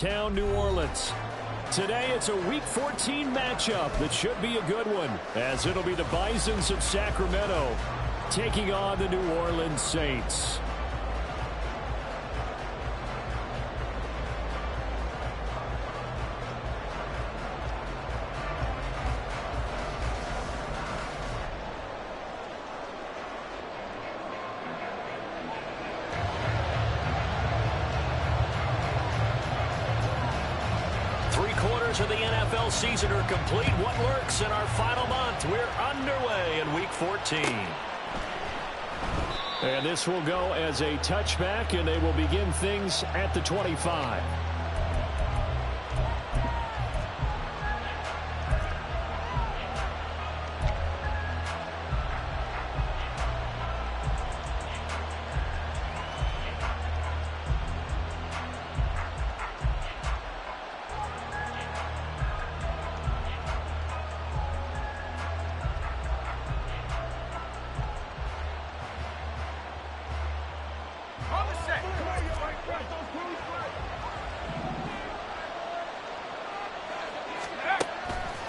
Town, New Orleans. Today it's a Week 14 matchup that should be a good one, as it'll be the Bisons of Sacramento taking on the New Orleans Saints. Of the NFL season are complete. What lurks in our final month? We're underway in Week 14. And this will go as a touchback, and they will begin things at the 25.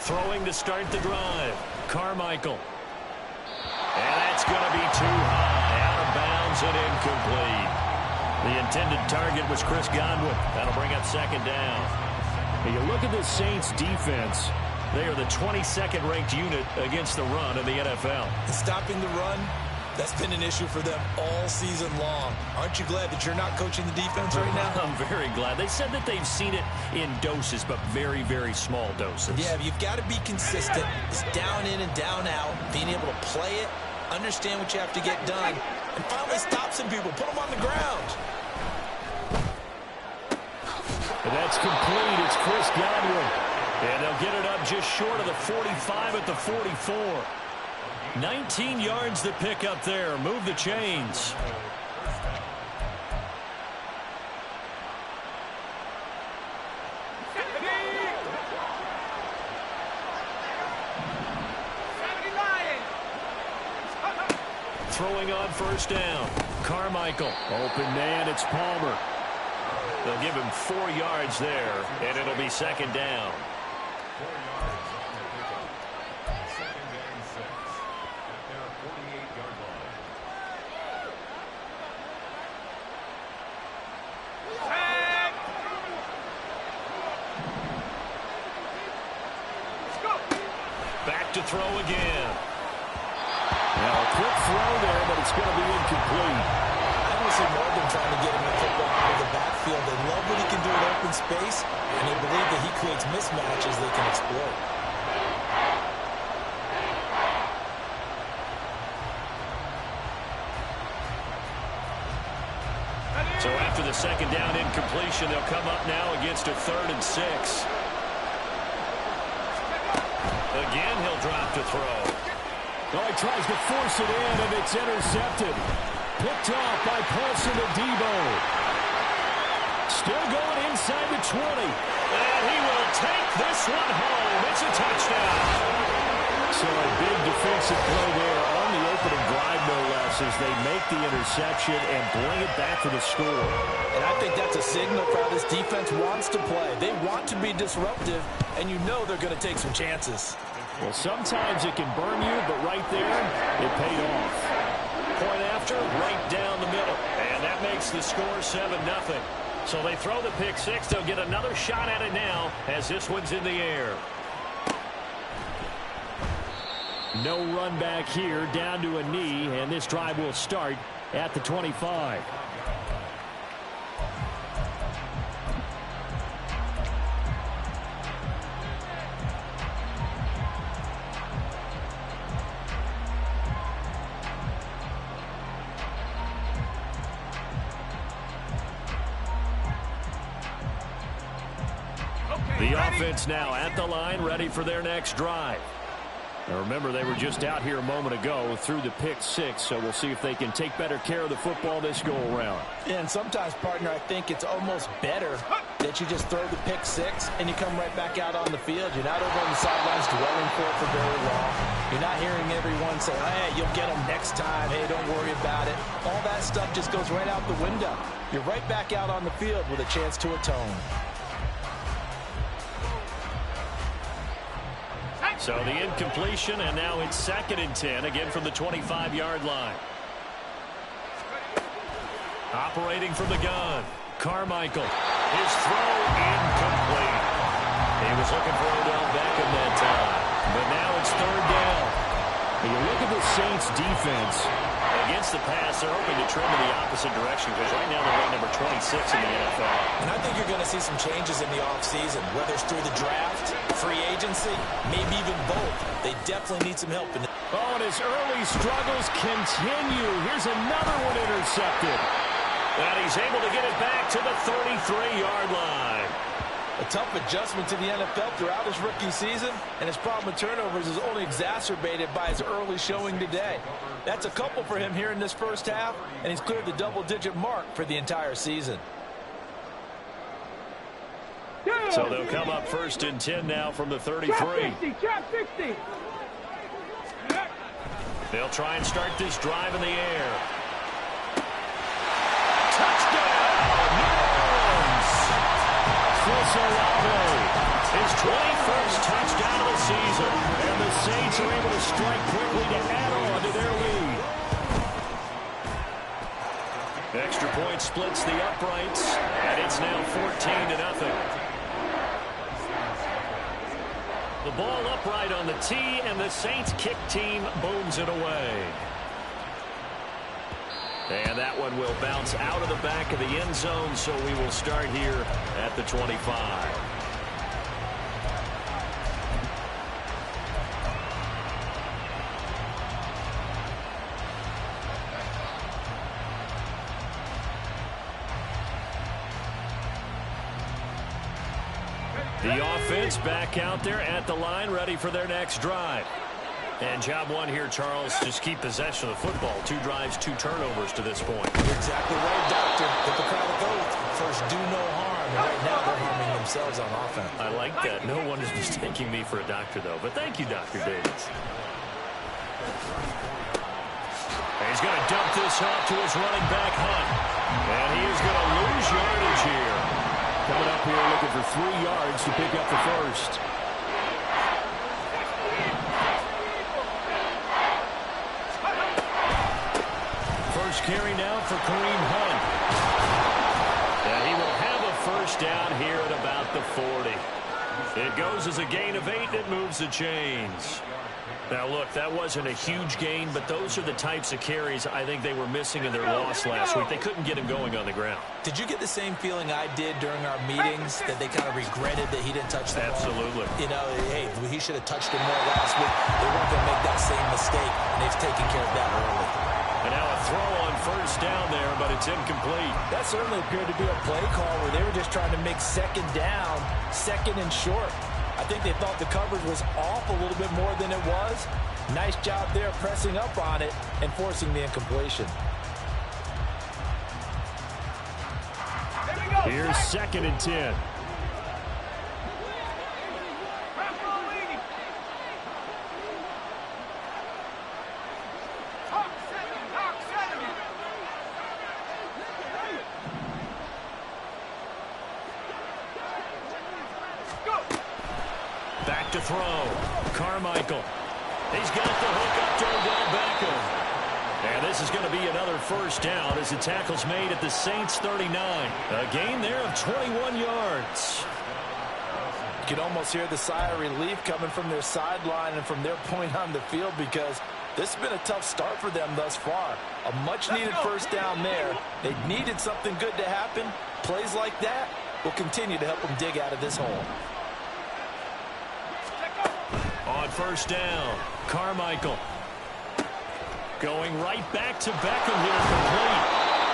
Throwing to start the drive. Carmichael. And that's going to be too high. Out of bounds and incomplete. The intended target was Chris Godwin. That'll bring up second down. You look at the Saints defense. They are the 22nd ranked unit against the run in the NFL. And stopping the run, that's been an issue for them all season long. Aren't you glad that you're not coaching the defense right now? I'm very glad. They said that they've seen it in doses, but very, very small doses. Yeah, you've got to be consistent. It's down in and down out, being able to play it, understand what you have to get done, and finally stop some people, put them on the ground. And that's complete. It's Chris Godwin. And they'll get it up just short of the 45 at the 44. 19 yards to pick up there. Move the chains. Throwing on first down. Carmichael. Open man, it's Palmer. They'll give him 4 yards there, and it'll be second down. Back to throw again. Now a quick throw there, but it's going to be incomplete. I don't see Morgan trying to get him the football out of the backfield. They love what he can do in open space, and they believe that he creates mismatches they can exploit. So after the second down incompletion, they'll come up now against a 3rd and 6. Again, he'll drop to throw. Oh, he tries to force it in, and it's intercepted. Picked off by Paulson Adebo. Still going inside the 20. And he will take this one home. It's a touchdown. So a big defensive play there on the opening drive, no less, as they make the interception and bring it back to the score. And I think that's a signal for how this defense wants to play. They want to be disruptive, and you know they're going to take some chances. Well, sometimes it can burn you, but right there, it paid off. Point after, right down the middle. And that makes the score 7-0. So they throw the pick six. They'll get another shot at it now as this one's in the air. No run back here, down to a knee, and this drive will start at the 25. The offense now at the line, ready for their next drive. Now remember, they were just out here a moment ago through the pick six, so we'll see if they can take better care of the football this go-around. Yeah, and sometimes, partner, I think it's almost better that you just throw the pick six and you come right back out on the field. You're not over on the sidelines dwelling for it for very long. You're not hearing everyone say, hey, you'll get them next time. Hey, don't worry about it. All that stuff just goes right out the window. You're right back out on the field with a chance to atone. So the incompletion, and now it's 2nd and 10, again from the 25-yard line. Operating from the gun, Carmichael. His throw incomplete. He was looking for Odell Beckham that time, but now it's 3rd down. When you look at the Saints' defense. Against the pass, they're hoping to trend in the opposite direction because right now they're ranked number 26 in the NFL. And I think you're going to see some changes in the offseason, whether it's through the draft, free agency, maybe even both. They definitely need some help. Oh, and his early struggles continue. Here's another one intercepted. And he's able to get it back to the 33-yard line. A tough adjustment to the NFL throughout his rookie season, and his problem with turnovers is only exacerbated by his early showing today. That's a couple for him here in this first half, and he's cleared the double-digit mark for the entire season. So they'll come up 1st and 10 now from the 33. They'll try and start this drive in the air. His 21st touchdown of the season. And the Saints are able to strike quickly to add on to their lead. Extra point splits the uprights, and it's now 14-0. The ball upright on the tee, and the Saints kick team booms it away. And that one will bounce out of the back of the end zone, so we will start here at the 25. The offense back out there at the line, ready for their next drive. And job one here, Charles, just keep possession of the football. 2 drives, 2 turnovers to this point. You're exactly right, Doctor. Hippocratic oath. First, do no harm. And right now, they're harming themselves on offense. I like that. No one is mistaking me for a doctor, though. But thank you, Dr. Davis. He's going to dump this off to his running back, Hunt. And he is going to lose yardage here. Coming up here looking for 3 yards to pick up the first. First carry now for Kareem Hunt. And he will have a first down here at about the 40. It goes as a gain of 8. It moves the chains. Now, look, that wasn't a huge gain, but those are the types of carries I think they were missing in their loss last week. They couldn't get him going on the ground. Did you get the same feeling I did during our meetings, that they kind of regretted that he didn't touch the ball? Absolutely. You know, hey, he should have touched it more last week. They weren't going to make that same mistake, and they've taken care of that early. And now a throw on first down there, but it's incomplete. That certainly appeared to be a play call where they were just trying to make 2nd down, 2nd and short. I think they thought the coverage was off a little bit more than it was. Nice job there pressing up on it and forcing the incompletion. Here's 2nd and 10. Back to throw. Carmichael. He's got the hook up to Odell Beckham. And this is going to be another first down as the tackle's made at the Saints 39. A gain there of 21 yards. You can almost hear the sigh of relief coming from their sideline and from their point on the field, because this has been a tough start for them thus far. A much-needed first down there. They needed something good to happen. Plays like that will continue to help them dig out of this hole. On first down, Carmichael. Going right back to Beckham here, complete.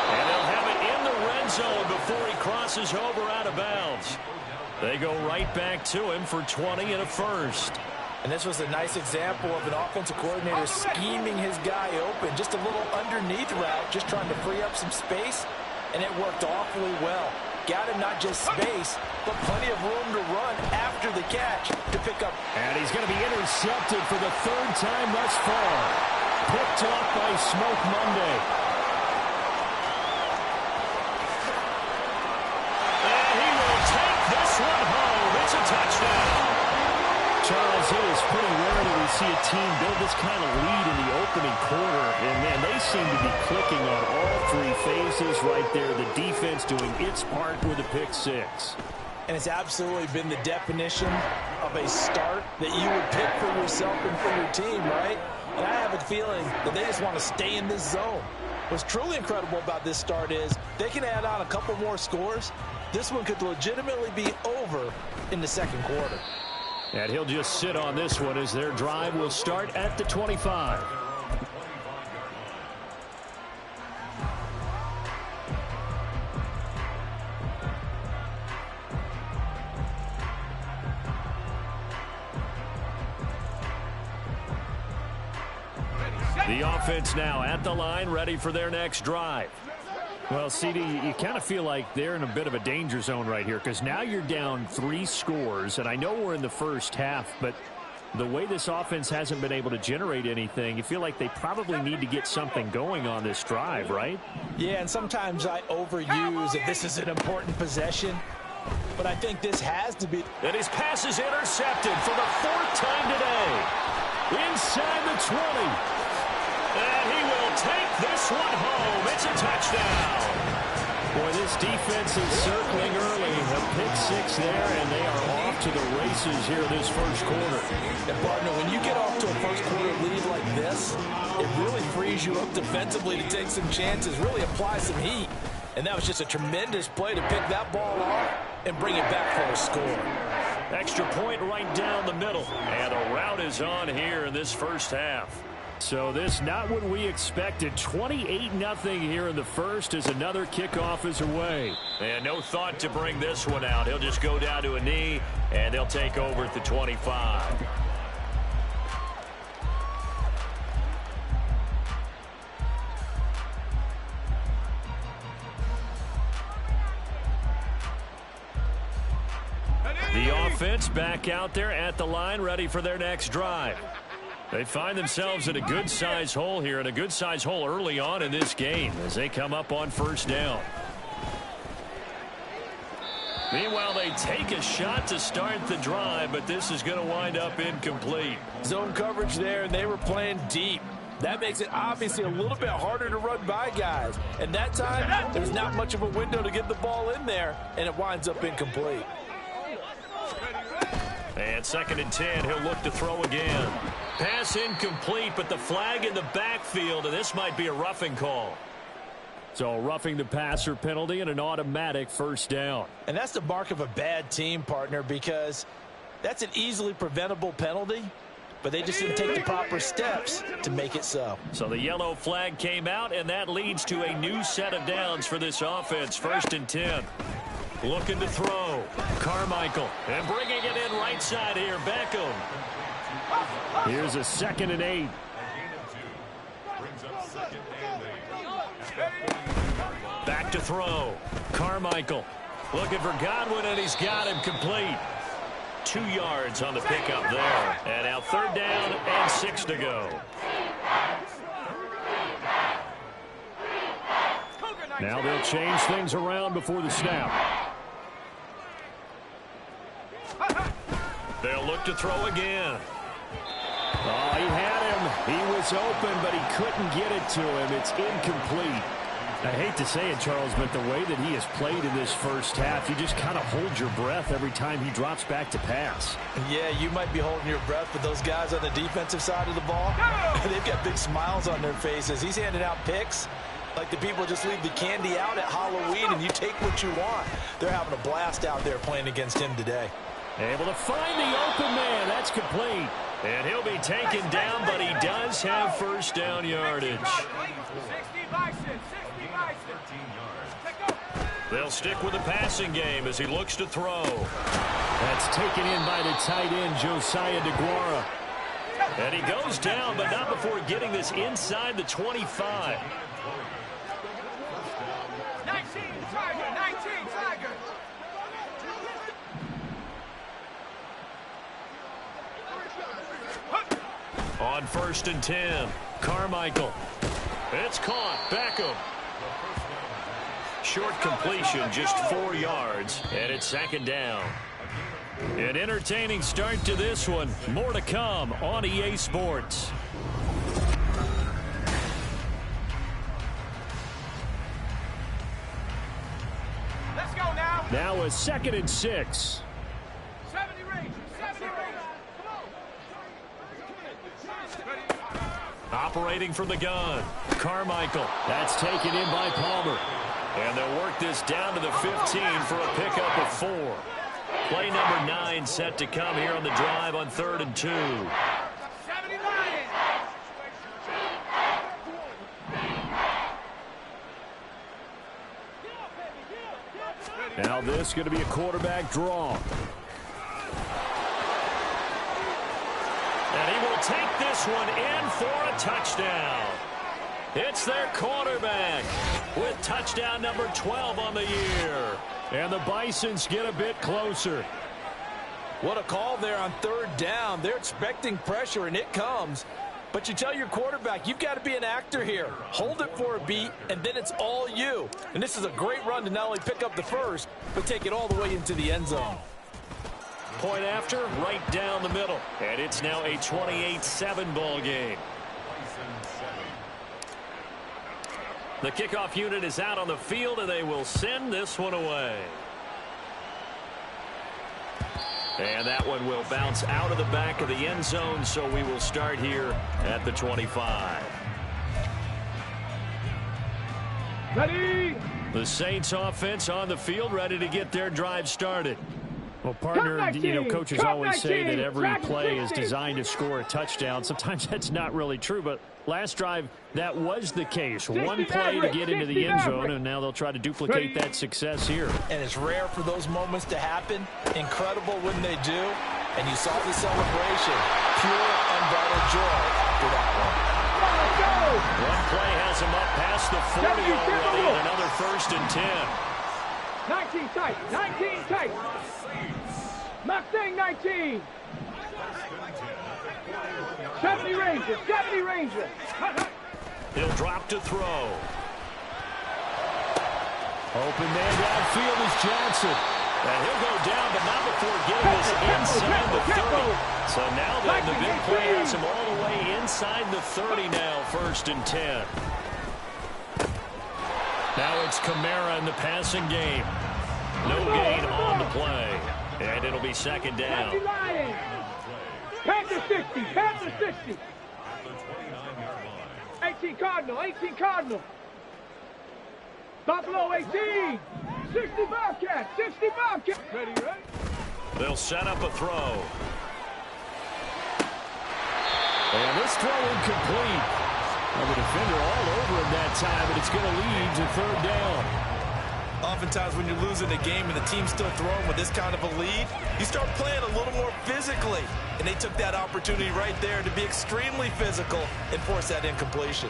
And they'll have it in the red zone before he crosses over out of bounds. They go right back to him for 20 and a first. And this was a nice example of an offensive coordinator scheming his guy open. Just a little underneath route, just trying to free up some space, and it worked awfully well. Got him not just space, but plenty of room to run after the catch to pick up. And he's going to be intercepted for the 3rd time thus far. Picked off by Smoke Monday. And he will take this one home. It's a touchdown. Charles, it is pretty team build this kind of lead in the opening quarter, and, man, they seem to be clicking on all three phases right there. The defense doing its part with a pick six. And it's absolutely been the definition of a start that you would pick for yourself and for your team, right? And I have a feeling that they just want to stay in this zone. What's truly incredible about this start is they can add on a couple more scores. This one could legitimately be over in the second quarter. And he'll just sit on this one as their drive will start at the 25. The offense now at the line, ready for their next drive. Well, CD, you kind of feel like they're in a bit of a danger zone right here because now you're down 3 scores, and I know we're in the first half, but the way this offense hasn't been able to generate anything, you feel like they probably need to get something going on this drive, right? Yeah, and sometimes I overuse if this is an important possession, but I think this has to be. And his pass is intercepted for the 4th time today. Inside the 20. And he will take this one home. It's a touchdown. Boy, this defense is circling early. A pick six there, and they are off to the races here this first quarter. And, partner, when you get off to a first quarter lead like this, it really frees you up defensively to take some chances, really apply some heat. And that was just a tremendous play to pick that ball off and bring it back for a score. Extra point right down the middle. And the route is on here in this first half. So this not what we expected. 28-0 here in the first as another kickoff is away. And no thought to bring this one out. He'll just go down to a knee, and they'll take over at the 25. The offense back out there at the line, ready for their next drive. They find themselves in a good-sized hole here, and a good-sized hole early on in this game as they come up on first down. Meanwhile, they take a shot to start the drive, but this is going to wind up incomplete. Zone coverage there, and they were playing deep. That makes it obviously a little bit harder to run by guys. And that time, there's not much of a window to get the ball in there, and it winds up incomplete. And 2nd and 10, he'll look to throw again. Pass incomplete, but the flag in the backfield, and this might be a roughing call. So roughing the passer penalty and an automatic first down. And that's the mark of a bad team, partner, because that's an easily preventable penalty, but they just didn't take the proper steps to make it so. So the yellow flag came out, and that leads to a new set of downs for this offense. 1st and 10. Looking to throw. Carmichael. And bringing it in right side here. Beckham. Here's a 2nd and 8. Back to throw. Carmichael. Looking for Godwin, and he's got him complete. 2 yards on the pickup there. And now 3rd down and 6 to go. Now they'll change things around before the snap. They'll look to throw again. Oh, he had him. He was open, but he couldn't get it to him. It's incomplete. I hate to say it, Charles, but the way that he has played in this first half, you just kind of hold your breath every time he drops back to pass. Yeah, you might be holding your breath, but those guys on the defensive side of the ball, they've got big smiles on their faces. He's handing out picks like the people just leave the candy out at Halloween and you take what you want. They're having a blast out there playing against him today. Able to find the open man. That's complete. And he'll be taken down, but he does have first down yardage. They'll stick with the passing game as he looks to throw. That's taken in by the tight end, Josiah DeGuara. And he goes down, but not before getting this inside the 25. 19, Tiger, 19, Tiger. On 1st and 10, Carmichael. It's caught. Beckham. Short completion, just 4 yards, and it's 2nd down. An entertaining start to this one. More to come on EA Sports. Let's go now. Now a 2nd and 6. 70 range. 70 range. Operating from the gun. Carmichael. That's taken in by Palmer. And they'll work this down to the 15 for a pickup of 4. Play number 9 set to come here on the drive on 3rd and 2. 79. Now this is going to be a quarterback draw. And he will take this one in for a touchdown. It's their quarterback with touchdown number 12 on the year. And the Bisons get a bit closer. What a call there on 3rd down. They're expecting pressure, and it comes. But you tell your quarterback, you've got to be an actor here. Hold it for a beat, and then it's all you. And this is a great run to not only pick up the first, but take it all the way into the end zone. Point after, right down the middle. And it's now a 28-7 ball game. The kickoff unit is out on the field, and they will send this one away. And that one will bounce out of the back of the end zone, so we will start here at the 25. Ready. The Saints offense on the field, ready to get their drive started. Well, partner, you know, coaches always say that every play is designed to score a touchdown. Sometimes that's not really true, but last drive, that was the case. One play to get into the end zone, and now they'll try to duplicate that success here. And it's rare for those moments to happen. Incredible when they do. And you saw the celebration. Pure, unbridled joy after that one. One play has him up past the 40 already, and another 1st and 10. 19 tight. 19 tight. Mustang 19. 70 Rangers. 70 Rangers. He'll drop to throw. Open man downfield is Johnson. And he'll go down, but not before getting this inside the 30. So now then, the big play has him all the way inside the 30 now, 1st and 10. Now it's Kamara in the passing game. No gain on the play. And it'll be 2nd down. Panther 60. Panther 60. 18 Cardinal. 18 Cardinal. Buffalo 18. 60 Bobcat. 60 Bobcat. Ready, right? They'll set up a throw. And this throw incomplete. Well, the defender all over him that time, but it's going to lead to 3rd down. Oftentimes when you're losing a game and the team's still throwing with this kind of a lead, you start playing a little more physically. And they took that opportunity right there to be extremely physical and force that incompletion.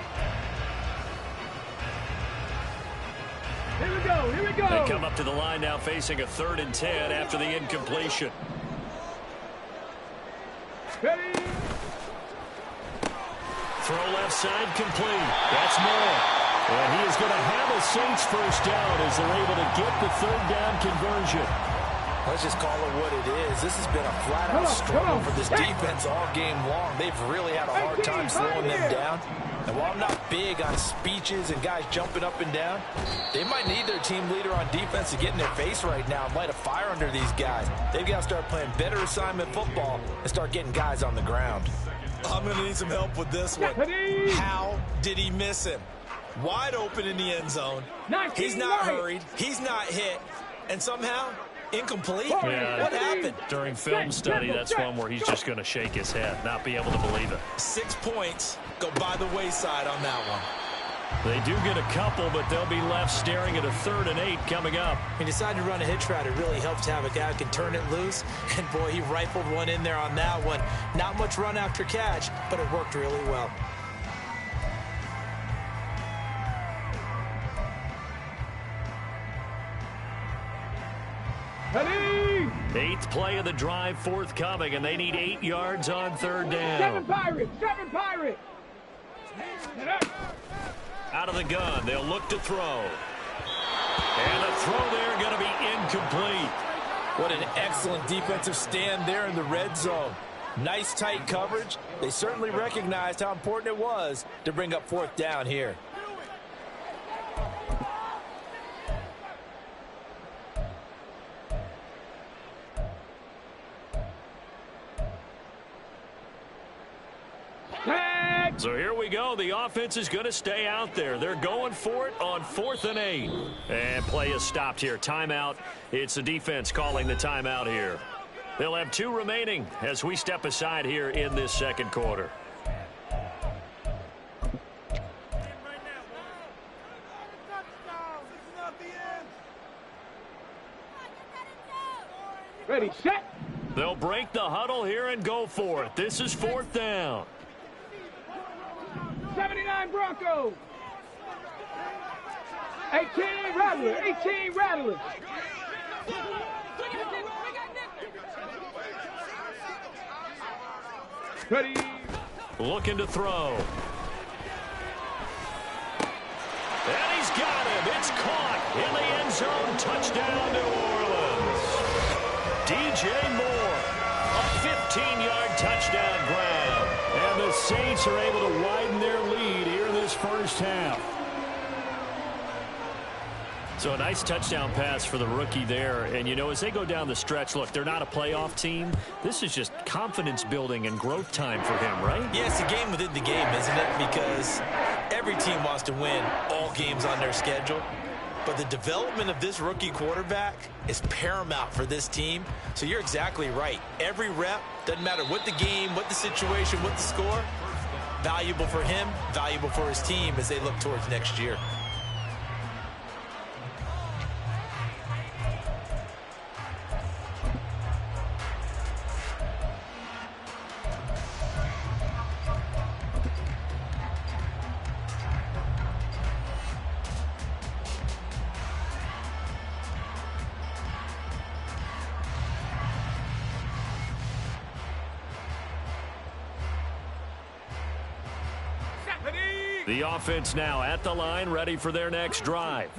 Here we go. Here we go. They come up to the line now facing a 3rd and 10 after the incompletion. Ready. Throw left side complete. That's more. And he is going to have a Saints 1st down as they're able to get the 3rd down conversion. Let's just call it what it is. This has been a flat-out struggle for this defense all game long. They've really had a hard time slowing them down. And while I'm not big on speeches and guys jumping up and down, they might need their team leader on defense to get in their face right now and light a fire under these guys. They've got to start playing better assignment football and start getting guys on the ground. I'm going to need some help with this one. How did he miss him? Wide open in the end zone. He's not hurried. He's not hit. And somehow, incomplete? Yeah. What happened? During film study, that's one where he's just going to shake his head, not be able to believe it. 6 points go by the wayside on that one. They do get a couple, but they'll be left staring at a 3rd and 8 coming up. He decided to run a hitch route. It really helps to have a guy who can turn it loose. And, boy, he rifled one in there on that one. Not much run after catch, but it worked really well. Ready. 8th play of the drive forthcoming, and they need 8 yards on 3rd down. 7 Pirates. 7 Pirates. Out of the gun, they'll look to throw. And the throw there going to be incomplete. What an excellent defensive stand there in the red zone. Nice tight coverage. They certainly recognized how important it was to bring up fourth down here. So here we go. The offense is going to stay out there. They're going for it on 4th and 8. And play is stopped here. Timeout. It's the defense calling the timeout here. They'll have 2 remaining as we step aside here in this second quarter. Ready, set. They'll break the huddle here and go for it. This is 4th down. 79 Broncos. 18 Rattlers. 18 Rattlers. Ready. Looking to throw. And he's got him. It's caught in the end zone. Touchdown, New Orleans. DJ Moore, a 15-yard touchdown grab. And the Saints are able to widen their lead here in this first half. So a nice touchdown pass for the rookie there. And, you know, as they go down the stretch, look, they're not a playoff team. This is just confidence building and growth time for him, right? Yeah, it's a game within the game, isn't it? Because every team wants to win all games on their schedule. But the development of this rookie quarterback is paramount for this team. So you're exactly right. Every rep, doesn't matter what the game, what the situation, what the score, valuable for him, valuable for his team as they look towards next year. The offense now at the line, ready for their next drive.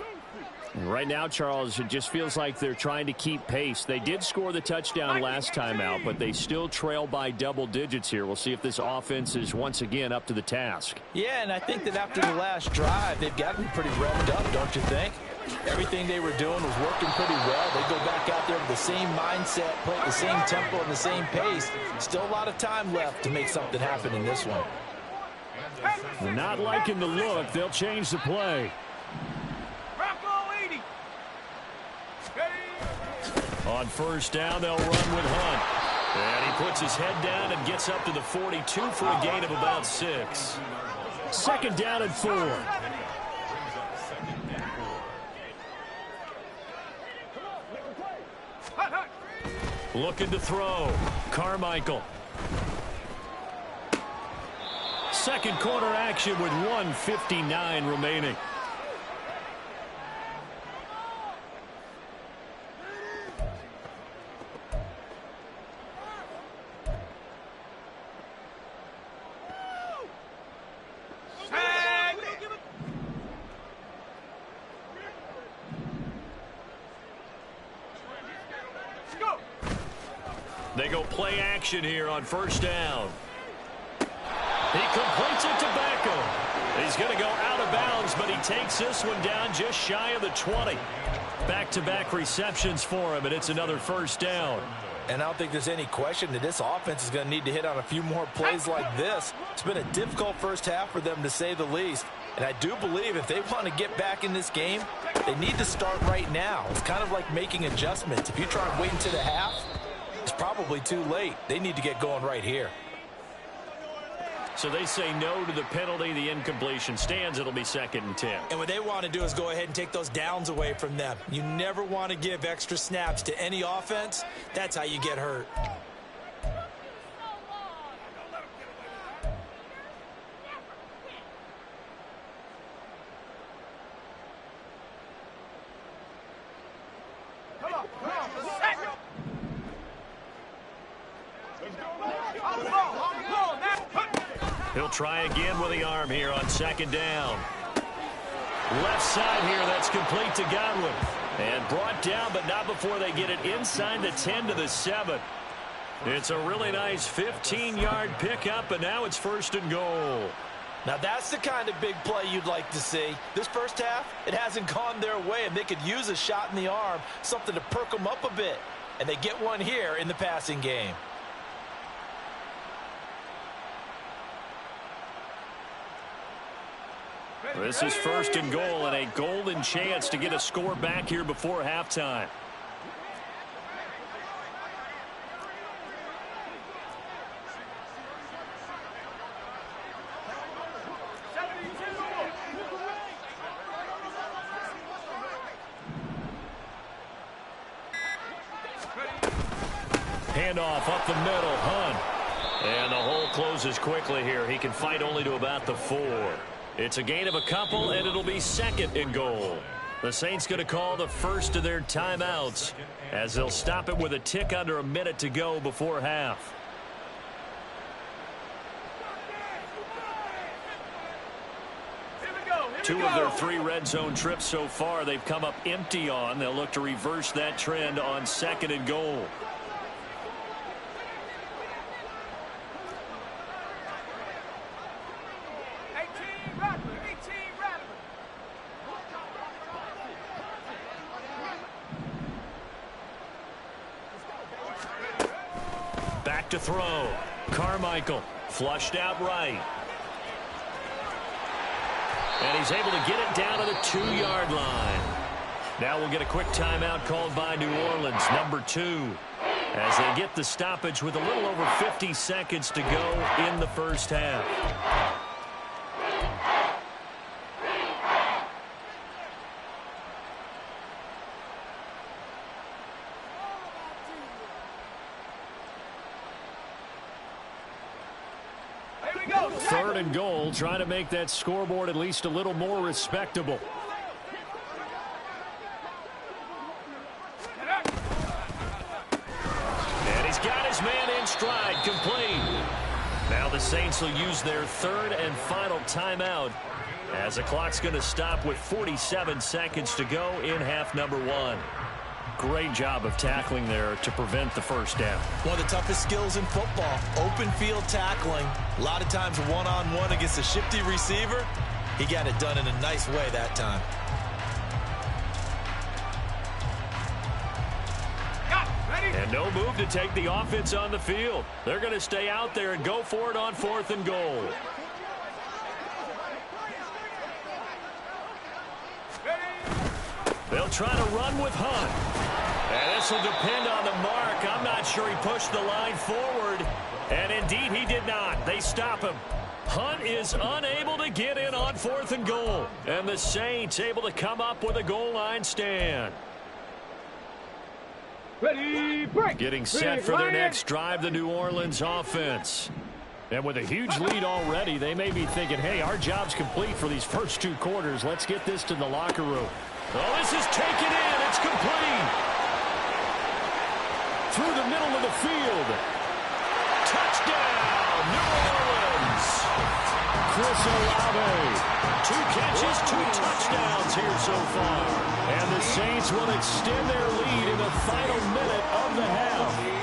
And right now, Charles, it just feels like they're trying to keep pace. They did score the touchdown last time out, but they still trail by double digits here. We'll see if this offense is once again up to the task. Yeah, and I think that after the last drive, they've got to be pretty revved up, don't you think? Everything they were doing was working pretty well. They go back out there with the same mindset, play at the same tempo and the same pace. Still a lot of time left to make something happen in this one. They're not liking the look. They'll change the play. Bronco 80. On first down, they'll run with Hunt. And he puts his head down and gets up to the 42 for a gain of about 6. Second down and 4. Looking to throw. Carmichael. Second quarter action with 1:59 remaining. They go play action here on first down. He completes it to Beckham. He's going to go out of bounds, but he takes this one down just shy of the 20. Back-to-back receptions for him, and it's another first down. And I don't think there's any question that this offense is going to need to hit on a few more plays like this. It's been a difficult first half for them, to say the least. And I do believe if they want to get back in this game, they need to start right now. It's kind of like making adjustments. If you try and wait until the half, it's probably too late. They need to get going right here. So they say no to the penalty. The incompletion stands. It'll be 2nd and 10. And what they want to do is go ahead and take those downs away from them. You never want to give extra snaps to any offense. That's how you get hurt. He'll try again with the arm here on 2nd down. Left side here, that's complete to Godwin. And brought down, but not before they get it inside the 10 to the 7. It's a really nice 15-yard pickup, and now it's 1st and goal. Now that's the kind of big play you'd like to see. This first half, it hasn't gone their way, and they could use a shot in the arm, something to perk them up a bit. And they get one here in the passing game. This is 1st and goal, and a golden chance to get a score back here before halftime. Handoff up the middle, Hunt. And the hole closes quickly here. He can fight only to about the 4. It's a gain of a couple, and it'll be 2nd and goal. The Saints going to call the first of their timeouts as they'll stop it with a tick under a minute to go before half. Two of their 3 red zone trips so far they've come up empty on. They'll look to reverse that trend on 2nd and goal. Back to throw. Carmichael flushed out right. And he's able to get it down to the 2-yard line. Now we'll get a quick timeout called by New Orleans, number 2, as they get the stoppage with a little over 50 seconds to go in the first half. Third and goal, trying to make that scoreboard at least a little more respectable. And he's got his man in stride, complete. Now the Saints will use their 3rd and final timeout as the clock's going to stop with 47 seconds to go in half number 1. Great job of tackling there to prevent the first down. One of the toughest skills in football, open field tackling. A lot of times one-on-one against a shifty receiver. He got it done in a nice way that time. And no move to take the offense on the field. They're going to stay out there and go for it on 4th and goal. They'll try to run with Hunt. And this will depend on the mark. I'm not sure he pushed the line forward. And indeed, he did not. They stop him. Hunt is unable to get in on 4th and goal. And the Saints able to come up with a goal line stand. Ready, break. Getting set for their next drive, the New Orleans offense. And with a huge lead already, they may be thinking, hey, our job's complete for these first 2 quarters. Let's get this to the locker room. Well, this is taken in. It's complete. Through the middle of the field. Touchdown, New Orleans. Chris Olave. 2 catches, 2 touchdowns here so far. And the Saints will extend their lead in the final minute of the half.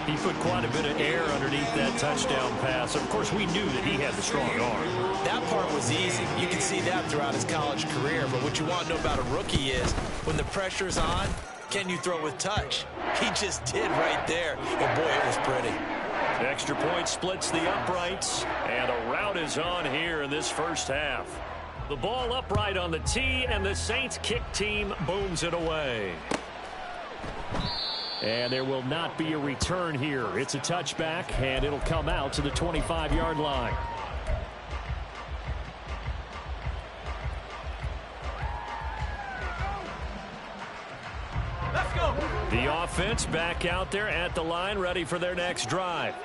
He put quite a bit of air underneath that touchdown pass. Of course, we knew that he had the strong arm. That part was easy. You can see that throughout his college career. But what you want to know about a rookie is when the pressure's on, can you throw with touch? He just did right there. And, boy, it was pretty. Extra point splits the uprights. And a rout is on here in this first half. The ball upright on the tee, and the Saints kick team booms it away. And there will not be a return here. It's a touchback, and it'll come out to the 25-yard line. Let's go. The offense back out there at the line, ready for their next drive.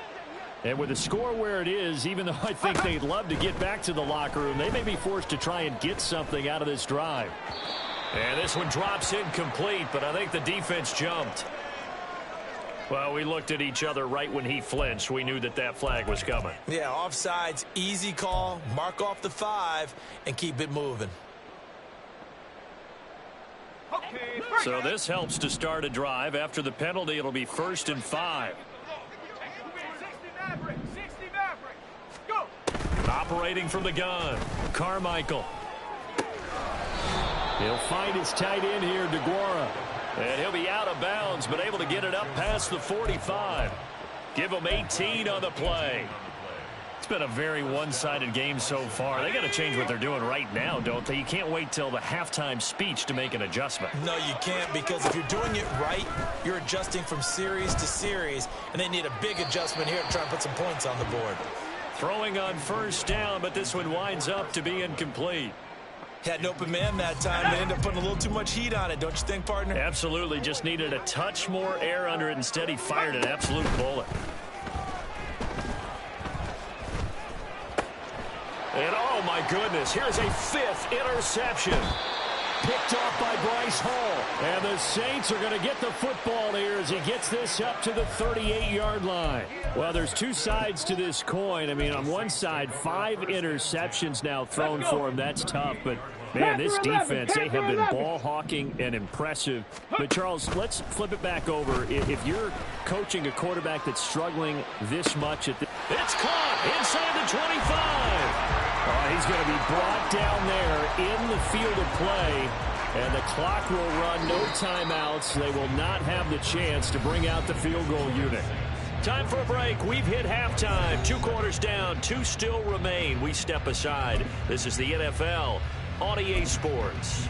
And with the score where it is, even though I think they'd love to get back to the locker room, they may be forced to try and get something out of this drive. And this one drops incomplete, but I think the defense jumped. Well, we looked at each other right when he flinched. We knew that that flag was coming. Yeah, offsides, easy call, mark off the 5, and keep it moving. So this helps to start a drive. After the penalty, it'll be 1st and 5. Operating from the gun, Carmichael. He'll find his tight end here, DeGuara. And he'll be out of bounds, but able to get it up past the 45. Give him 18 on the play. It's been a very one-sided game so far. They got to change what they're doing right now, don't they? You can't wait till the halftime speech to make an adjustment. No, you can't, because if you're doing it right, you're adjusting from series to series, and they need a big adjustment here to try and put some points on the board. Throwing on 1st down, but this one winds up to be incomplete. Had an open man that time. They ended up putting a little too much heat on it, don't you think, partner? Absolutely. Just needed a touch more air under it. Instead, he fired an absolute bullet. And oh my goodness, here's a 5th interception. Picked off by Bryce Hall. And the Saints are going to get the football here as he gets this up to the 38-yard line. Well, there's two sides to this coin. I mean, on one side, 5 interceptions now thrown for him. That's tough, but man, this defense, they have been ball hawking and impressive. But Charles, let's flip it back over. If you're coaching a quarterback that's struggling this much at the... It's caught inside the 25. He's going to be brought down there in the field of play, and the clock will run, no timeouts. They will not have the chance to bring out the field goal unit. Time for a break. We've hit halftime. 2 quarters down, 2 still remain. We step aside. This is the NFL on EA Sports.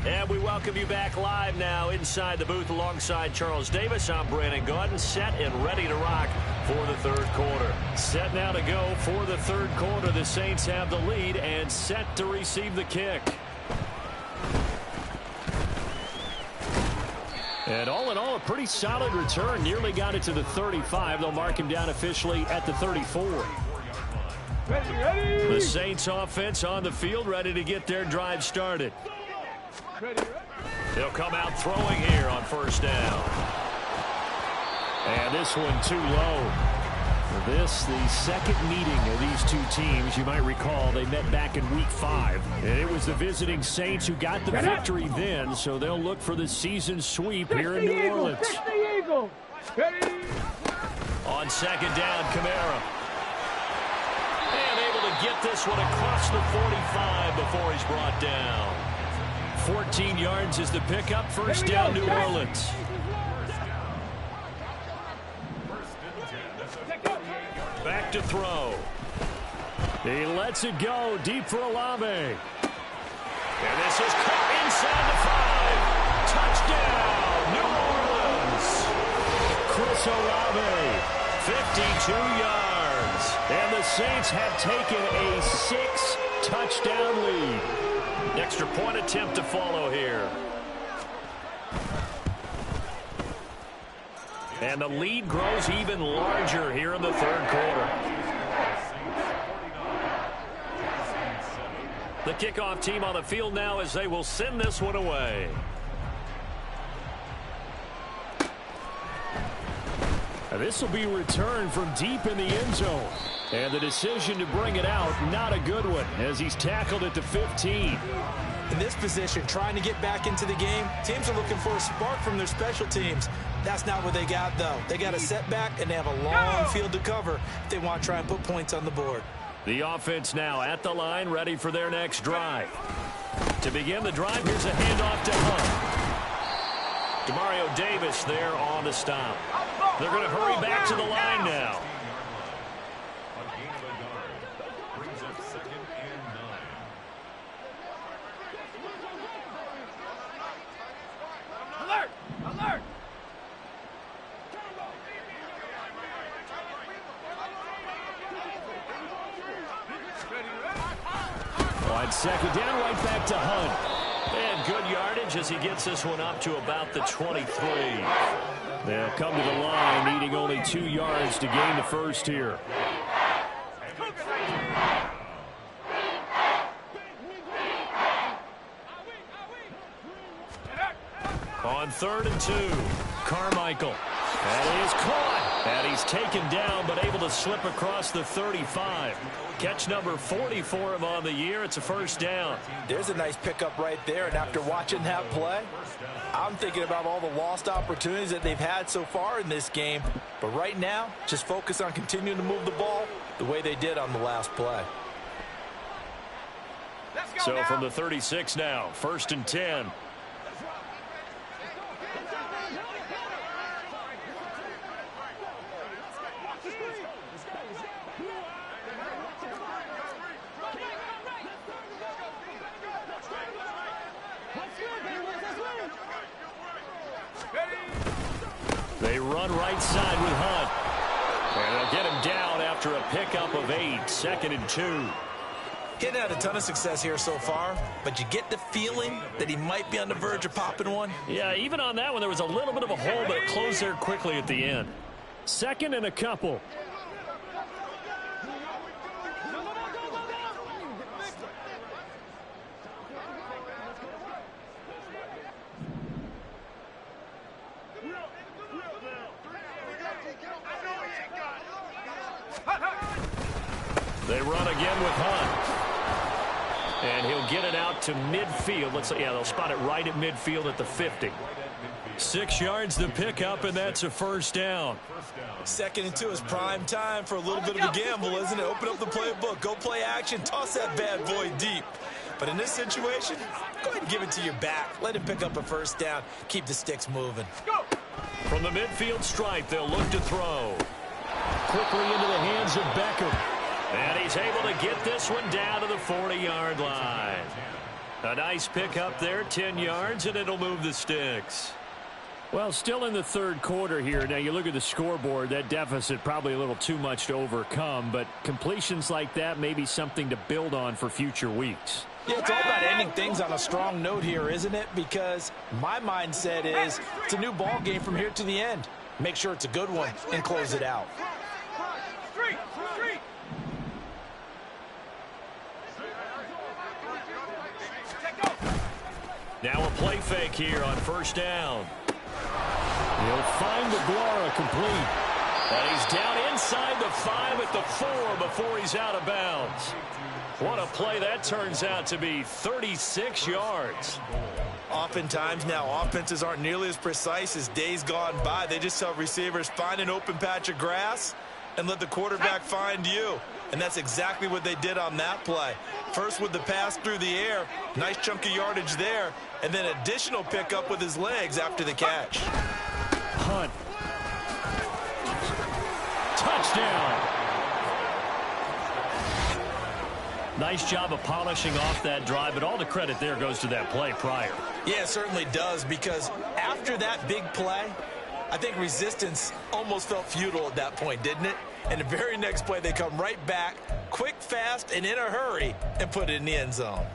And we welcome you back live now inside the booth alongside Charles Davis. I'm Brandon Gaudin, set and ready to rock for the 3rd quarter. Set now to go for the 3rd quarter. The Saints have the lead and set to receive the kick. And all in all, a pretty solid return. Nearly got it to the 35. They'll mark him down officially at the 34. The Saints offense on the field, ready to get their drive started. They'll come out throwing here on 1st down. And this one too low. This, the second meeting of these two teams. You might recall they met back in Week 5. And it was the visiting Saints who got the victory then, so they'll look for the season sweep here in New Orleans. On 2nd down, Kamara. And able to get this one across the 45 before he's brought down. 14 yards is the pickup. 1st down, New Orleans. Back to throw. He lets it go deep for Olave. And this is caught inside the 5. Touchdown, New Orleans. Chris Olave, 52 yards. And the Saints have taken a 6-touchdown lead. Extra point attempt to follow here. And the lead grows even larger here in the 3rd quarter. The kickoff team on the field now as they will send this one away. And this will be returned from deep in the end zone. And the decision to bring it out, not a good one, as he's tackled at the 15. In this position, trying to get back into the game, teams are looking for a spark from their special teams. That's not what they got, though. They got a setback, and they have a long field to cover if they want to try and put points on the board. The offense now at the line, ready for their next drive. To begin the drive, here's a handoff to Hunt. Demario Davis there on the stop. They're going to hurry back to the line now. Alert! Alert! On 2nd down, right back to Hunt. And good yardage as he gets this one up to about the 23. They'll come to the line, needing only 2 yards to gain the first here. On 3rd and 2, Carmichael. And he is caught. And he's taken down, but able to slip across the 35. Catch number 40 for him on the year. It's a first down. There's a nice pickup right there. And after watching that play, I'm thinking about all the lost opportunities that they've had so far in this game. But right now, just focus on continuing to move the ball the way they did on the last play. So from the 36 now, 1st and 10. They run right side with Hunt. And they'll get him down after a pickup of 8. 2nd and 2. He hadn't had a ton of success here so far, but you get the feeling that he might be on the verge of popping one. Yeah, even on that one, there was a little bit of a hole, but it closed there quickly at the end. 2nd and a couple. They run again with Hunt. And he'll get it out to midfield. Let's say, yeah, they'll spot it right at midfield at the 50. 6 yards to pick up, and that's a first down. 2nd and 2 is prime time for a little bit of a gamble, isn't it? Open up the playbook, go play action, toss that bad boy deep. But in this situation, go ahead and give it to your back. Let him pick up a first down. Keep the sticks moving. From the midfield stripe, they'll look to throw. Quickly into the hands of Beckham. And he's able to get this one down to the 40-yard line. A nice pickup there, 10 yards, and it'll move the sticks. Well, still in the 3rd quarter here. Now, you look at the scoreboard, that deficit probably a little too much to overcome, but completions like that may be something to build on for future weeks. Yeah, it's all about ending things on a strong note here, isn't it? Because my mindset is it's a new ball game from here to the end. Make sure it's a good one and close it out. Now a play fake here on 1st down. He'll find the Guara complete. And he's down inside the 5 at the 4 before he's out of bounds. What a play that turns out to be, 36 yards. Oftentimes now, offenses aren't nearly as precise as days gone by. They just tell receivers, find an open patch of grass and let the quarterback find you. And that's exactly what they did on that play. First with the pass through the air, nice chunk of yardage there, and then additional pickup with his legs after the catch. Hunt. Touchdown. Nice job of polishing off that drive, but all the credit there goes to that play prior. Yeah, it certainly does, because after that big play, I think resistance almost felt futile at that point, didn't it? And the very next play, they come right back, quick, fast, and in a hurry, and put it in the end zone.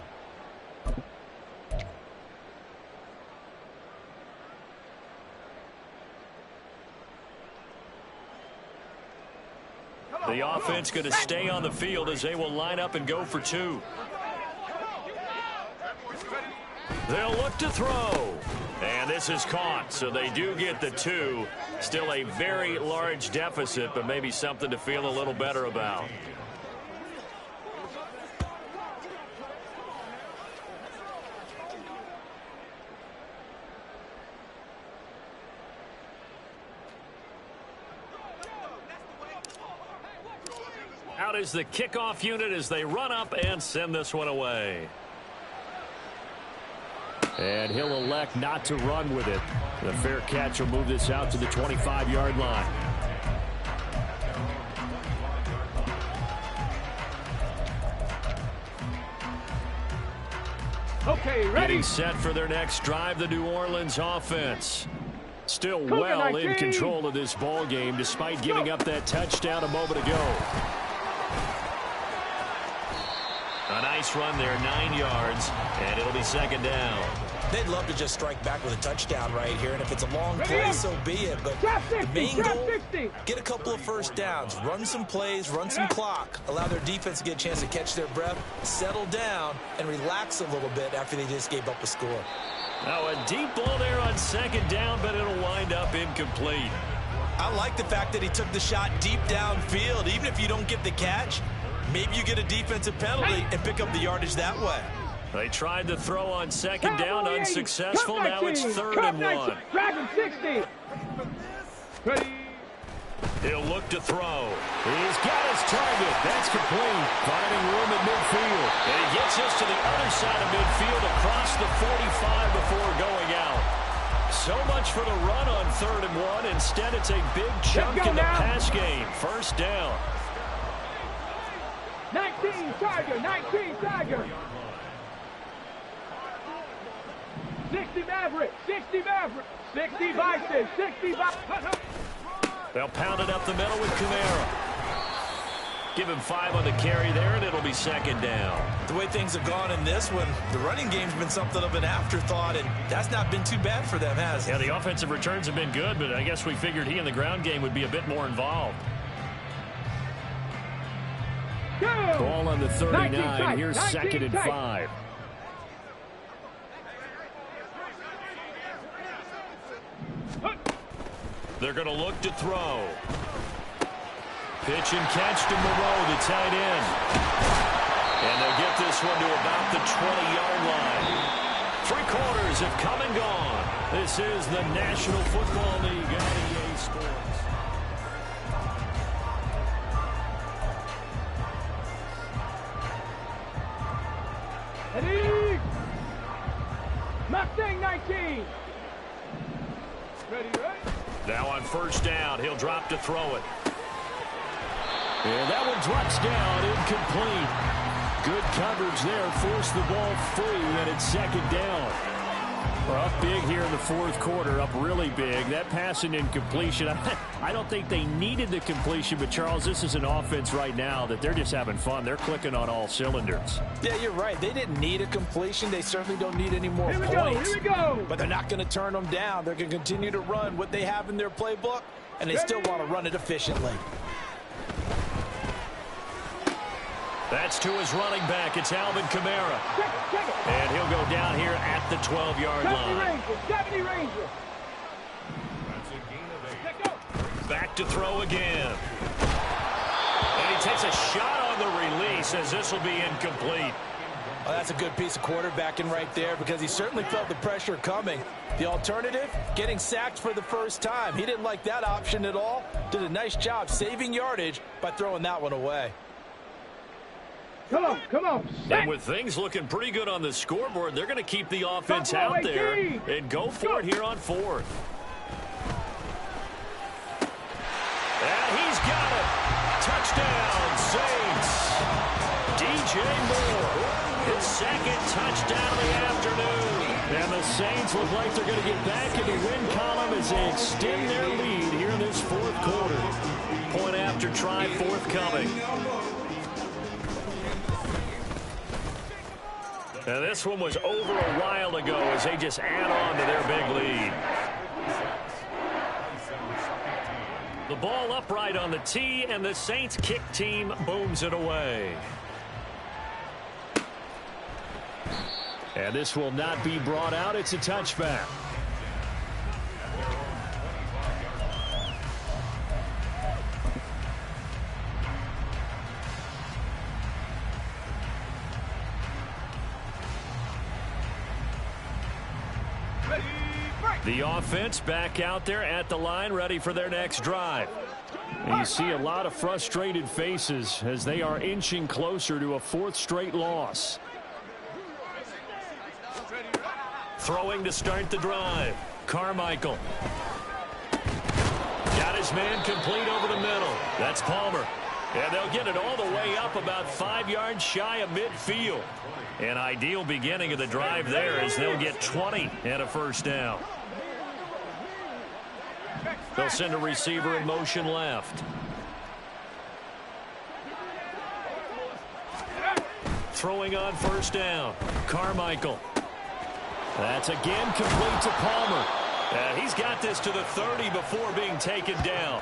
The offense going to stay on the field as they will line up and go for 2. They'll look to throw. And this is caught, so they do get the 2. Still a very large deficit, but maybe something to feel a little better about. Out is the kickoff unit as they run up and send this one away. And he'll elect not to run with it. The fair catch will move this out to the 25-yard line. Okay, ready? Getting set for their next drive, the New Orleans offense. Still well in control of this ball game despite giving up that touchdown a moment ago. A nice run there, 9 yards, and it'll be 2nd down. They'd love to just strike back with a touchdown right here, and if it's a long play, so be it. But the main goal, get a couple of first downs, run some plays, run some clock, allow their defense to get a chance to catch their breath, settle down, and relax a little bit after they just gave up a score. Now a deep ball there on 2nd down, but it'll wind up incomplete. I like the fact that he took the shot deep downfield. Even if you don't get the catch, maybe you get a defensive penalty and pick up the yardage that way. They tried to throw on second down, unsuccessful. Now it's 3rd and 1. Dragon 60. Ready. He'll look to throw. He's got his target. That's complete. Finding room at midfield. And he gets us to the other side of midfield across the 45 before going out. So much for the run on 3rd and 1. Instead, it's a big chunk in the pass game. First down. 19 Tiger. 19 Tiger. 60 Maverick. 60 Maverick. 60 Bison. 60 Bison. They'll pound it up the middle with Kamara. Give him 5 on the carry there, and it'll be 2nd down. The way things have gone in this one, the running game's been something of an afterthought, and that's not been too bad for them, has it? Yeah, the offensive returns have been good, but I guess we figured he in the ground game would be a bit more involved. Go. Ball on the 39. Here's 2nd and 5. They're going to look to throw. Pitch and catch to Moreau, the tight end. And they'll get this one to about the 20-yard line. 3 quarters have come and gone. This is the National Football League on EA Sports. Ready. Mustang 19. Ready, right? Now on 1st down, he'll drop to throw it. And that one drops down, incomplete. Good coverage there, forced the ball free, and it's 2nd down. We're up big here in the 4th quarter, up really big. That pass and incompletion, I don't think they needed the completion, but Charles, this is an offense right now that they're just having fun. They're clicking on all cylinders. Yeah, you're right. They didn't need a completion. They certainly don't need any more points. Here we go. But they're not going to turn them down. They're going to continue to run what they have in their playbook, and they still want to run it efficiently. That's to his running back. It's Alvin Kamara. And he'll go down here at the 12-yard line. 70 Ranger. Back to throw again. And he takes a shot on the release as this will be incomplete. Oh, that's a good piece of quarterbacking right there because he certainly felt the pressure coming. The alternative, getting sacked for the first time. He didn't like that option at all. Did a nice job saving yardage by throwing that one away. Come on, come on. And with things looking pretty good on the scoreboard, they're going to keep the offense out there and go for it here on 4th. And he's got it. Touchdown, Saints. DJ Moore, his 2nd touchdown of the afternoon. And the Saints look like they're going to get back in the win column as they extend their lead here in this 4th quarter. Point after try forthcoming. Now this one was over a while ago as they just add on to their big lead. The ball upright on the tee, and the Saints kick team booms it away. And this will not be brought out. It's a touchback. The offense back out there at the line, ready for their next drive. And you see a lot of frustrated faces as they are inching closer to a 4th straight loss. Throwing to start the drive. Carmichael. Got his man complete over the middle. That's Palmer. And they'll get it all the way up about 5 yards shy of midfield. An ideal beginning of the drive there as they'll get 20 and a 1st down. They'll send a receiver in motion left. Throwing on 1st down. Carmichael. That's again complete to Palmer. He's got this to the 30 before being taken down.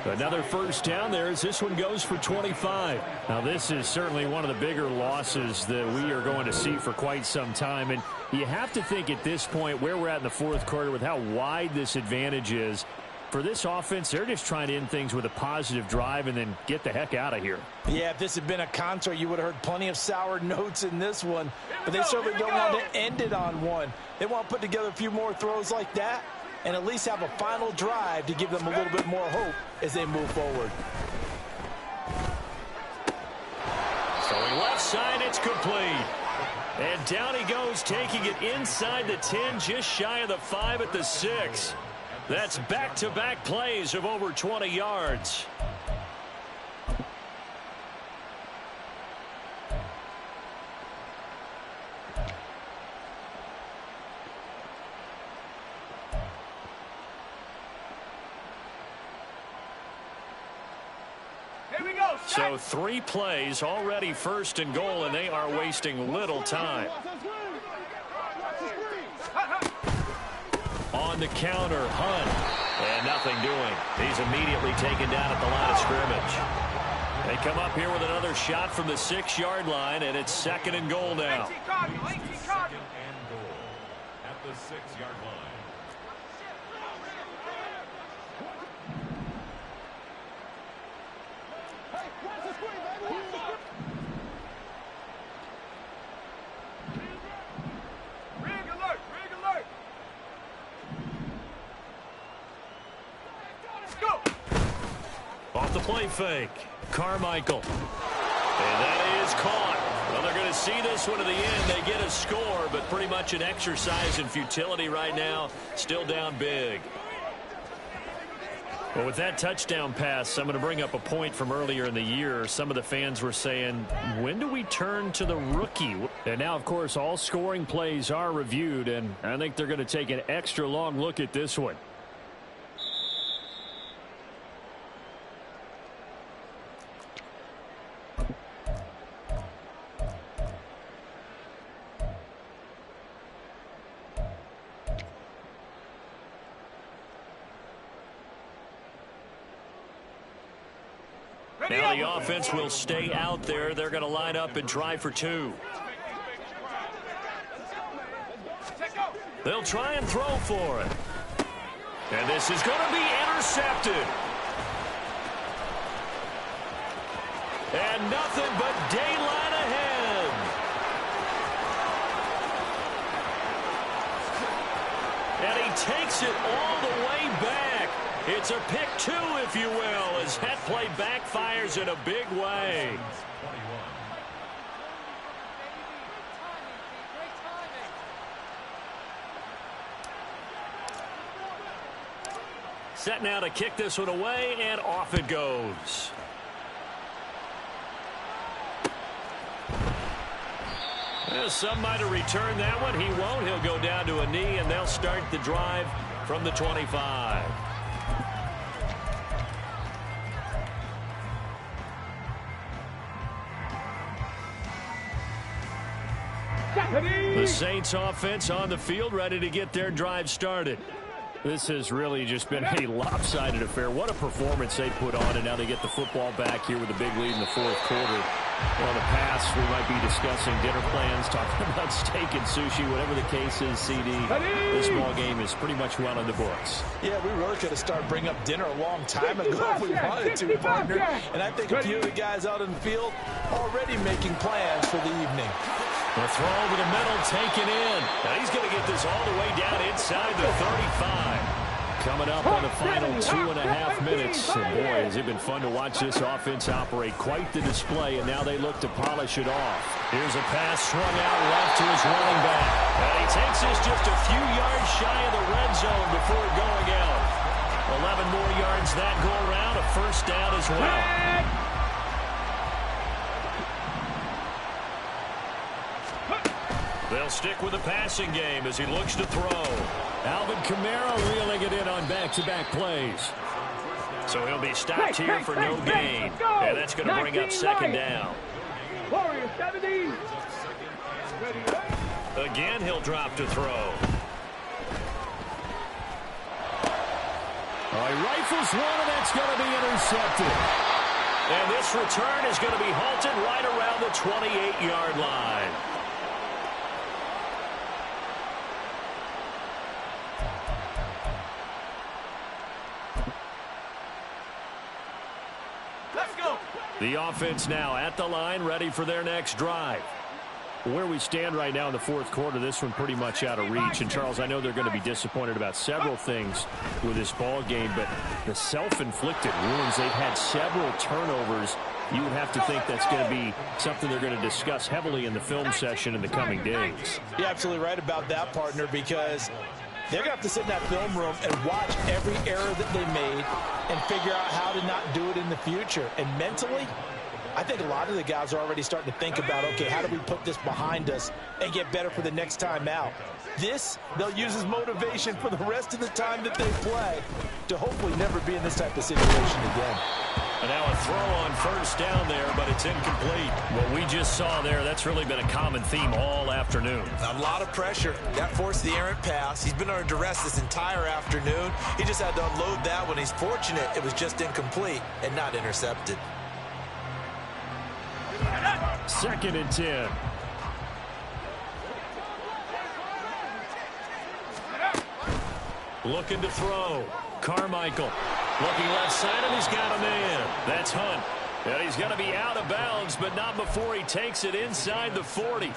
Another 1st down there as this one goes for 25. Now this is certainly one of the bigger losses that we are going to see for quite some time. And you have to think at this point where we're at in the 4th quarter with how wide this advantage is, For this offense, they're just trying to end things with a positive drive and then get the heck out of here. Yeah, if this had been a concert, you would have heard plenty of sour notes in this one. But they certainly don't want to end it on one. They want to put together a few more throws like that and at least have a final drive to give them a little bit more hope as they move forward. Throwing left side, it's complete. And down he goes, taking it inside the 10, just shy of the 5 at the 6. That's back-to-back plays of over 20 yards. Here we go. So 3 plays, already first and goal, and they are wasting little time. On the counter, Hunt. And nothing doing. He's immediately taken down at the line of scrimmage. They come up here with another shot from the 6-yard line, and it's 2nd and goal now. 18 Cardinal, 18 Cardinal. And goal at the 6-yard line. Rig alert, rig alert. Let's go. Off the play fake, Carmichael. And that is caught. Well, they're going to see this one to the end. They get a score, but pretty much an exercise in futility right now. Still down big. Well, with that touchdown pass, I'm going to bring up a point from earlier in the year. Some of the fans were saying, when do we turn to the rookie? And now, of course, all scoring plays are reviewed, and I think they're going to take an extra long look at this one. Now the offense will stay out there. They're going to line up and try for 2. They'll try and throw for it. And this is going to be intercepted. And nothing but daylight ahead. And he takes it all the way back. It's a pick 2, if you will, as that play backfires in a big way. Set now to kick this one away, and off it goes. Well, some might have returned that one. He won't. He'll go down to a knee, and they'll start the drive from the 25. The Saints offense on the field, ready to get their drive started. This has really just been a lopsided affair. What a performance they put on, and now they get the football back here with a big lead in the 4th quarter. Well, in the past, we might be discussing dinner plans, talking about steak and sushi, whatever the case is, CD. This ball game is pretty much well in the books. Yeah, we really could have started bringing up dinner a long time ago if we wanted to, partner. And I think a few of the guys out in the field already making plans for the evening. The throw over the middle, taken in. Now he's going to get this all the way down inside the 35. Coming up on the final 2.5 minutes. And boy, has it been fun to watch this offense operate. Quite the display, and now they look to polish it off. Here's a pass swung out left to his running back. And he takes this just a few yards shy of the red zone before going out. 11 more yards that go around, a first down as well. They'll stick with the passing game as he looks to throw. Alvin Kamara reeling it in on back-to-back plays. So he'll be stopped here for no gain. And that's going to bring up 2nd down. Warrior 70. Again, he'll drop to throw. He rifles one, and that's going to be intercepted. And this return is going to be halted right around the 28-yard line. Let's go. The offense now at the line, ready for their next drive. Where we stand right now in the fourth quarter, this one pretty much out of reach. And, Charles, I know they're going to be disappointed about several things with this ball game, but the self-inflicted wounds, they've had several turnovers. You would have to think that's going to be something they're going to discuss heavily in the film session in the coming days. You're absolutely right about that, partner, because they're going to have to sit in that film room and watch every error that they made and figure out how to not do it in the future. And mentally, I think a lot of the guys are already starting to think about, okay, how do we put this behind us and get better for the next time out? This, they'll use as motivation for the rest of the time that they play to hopefully never be in this type of situation again. And now a throw on first down there, but it's incomplete. What we just saw there, that's really been a common theme all afternoon. A lot of pressure. That forced the errant pass. He's been under duress this entire afternoon. He just had to unload that one. He's fortunate it was just incomplete and not intercepted. 2nd and 10. Looking to throw. Carmichael looking left side, and he's got a man. That's Hunt. And he's going to be out of bounds, but not before he takes it inside the 40.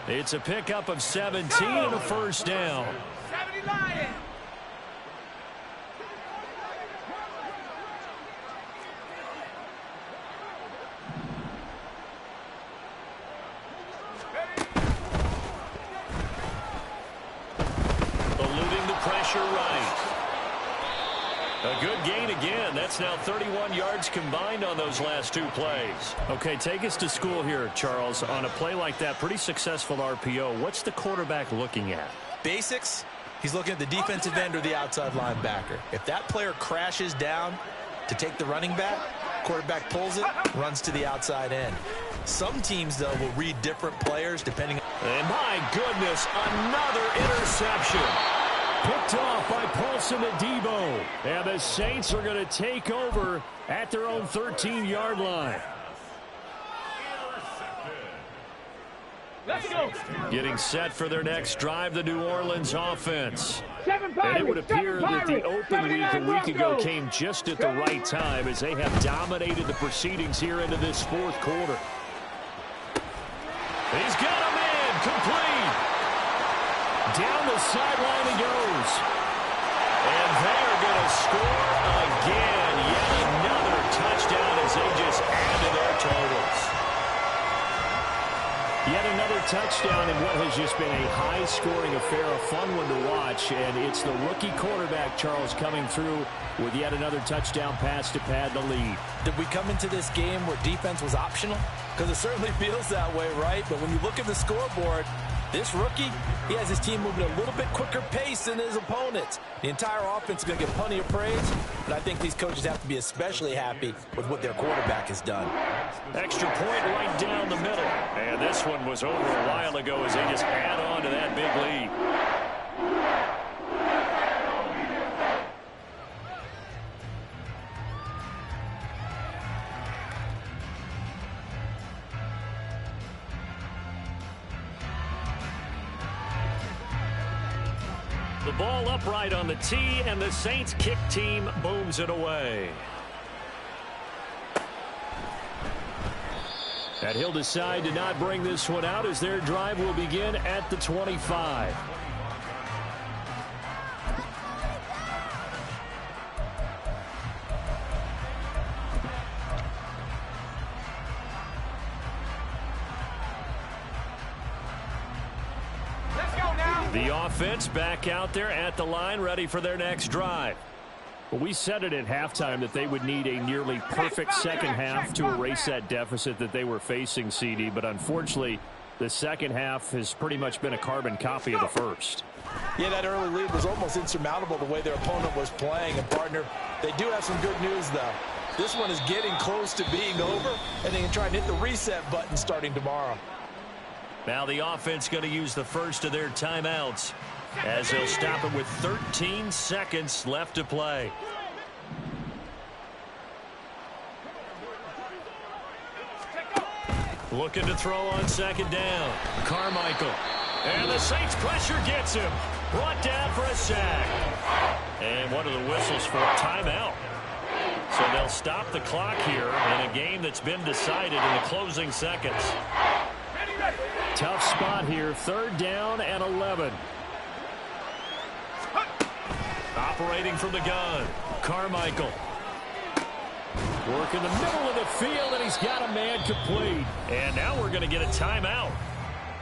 It's a pickup of 17 and a first down. 70 Lions. Eluding the pressure right. A good gain again. That's now 31 yards combined on those last two plays. Okay, take us to school here, Charles. On a play like that, pretty successful RPO. What's the quarterback looking at? Basics, he's looking at the defensive end or the outside linebacker. If that player crashes down to take the running back, quarterback pulls it, runs to the outside end. Some teams, though, will read different players depending on... And my goodness, another interception. Picked off by Paulson Adebo. And the Saints are going to take over at their own 13-yard line. Let's go. Getting set for their next drive, the New Orleans offense. 7 Pirates. And it would appear that the open week a week ago Broncos. came just at the right time as they have dominated the proceedings here into this fourth quarter. He's got a man, complete. Down the sideline he goes. And they are going to score again. Yet another touchdown as they just add to their totals. Yet another touchdown in what has just been a high-scoring affair, a fun one to watch. And it's the rookie quarterback, Charles, coming through with yet another touchdown pass to pad the lead. Did we come into this game where defense was optional? Because it certainly feels that way, right? But when you look at the scoreboard, this rookie, he has his team moving at a little bit quicker pace than his opponents. The entire offense is going to get plenty of praise, but I think these coaches have to be especially happy with what their quarterback has done. Extra point right down the middle. And this one was over a while ago as they just add on to that big lead. The ball upright on the tee, and the Saints kick team booms it away. And he'll decide to not bring this one out as their drive will begin at the 25. The offense back out there at the line, ready for their next drive. Well, we said it at halftime that they would need a nearly perfect second half to erase that deficit that they were facing, CD. But unfortunately, the second half has pretty much been a carbon copy of the first. Yeah, that early lead was almost insurmountable the way their opponent was playing. And, partner, they do have some good news, though. This one is getting close to being over, and they can try and hit the reset button starting tomorrow. Now the offense going to use the first of their timeouts as they'll stop it with 13 seconds left to play. Looking to throw on second down. Carmichael. And the Saints pressure gets him. Brought down for a sack. And what are the whistles for? Timeout. So they'll stop the clock here in a game that's been decided in the closing seconds. Tough spot here. 3rd down and 11. Operating from the gun, Carmichael. Work in the middle of the field, and he's got a man complete. And now we're going to get a timeout.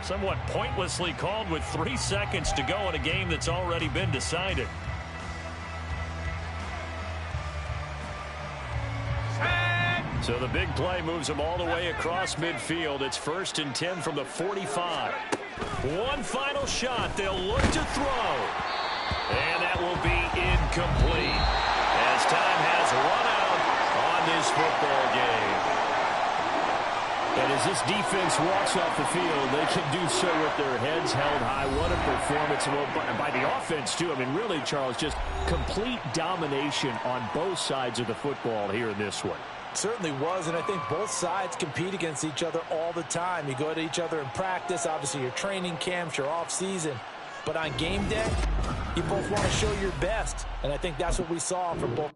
Somewhat pointlessly called with 3 seconds to go in a game that's already been decided. So the big play moves them all the way across midfield. It's 1st and 10 from the 45. One final shot. They'll look to throw. And that will be incomplete as time has run out on this football game. And as this defense walks off the field, they can do so with their heads held high. What a performance by the offense, too. I mean, really, Charles, just complete domination on both sides of the football here in this one. Certainly was, and I think both sides compete against each other all the time. You go at each other in practice, obviously your training camps, your off-season. But on game day, you both want to show your best, and I think that's what we saw from both.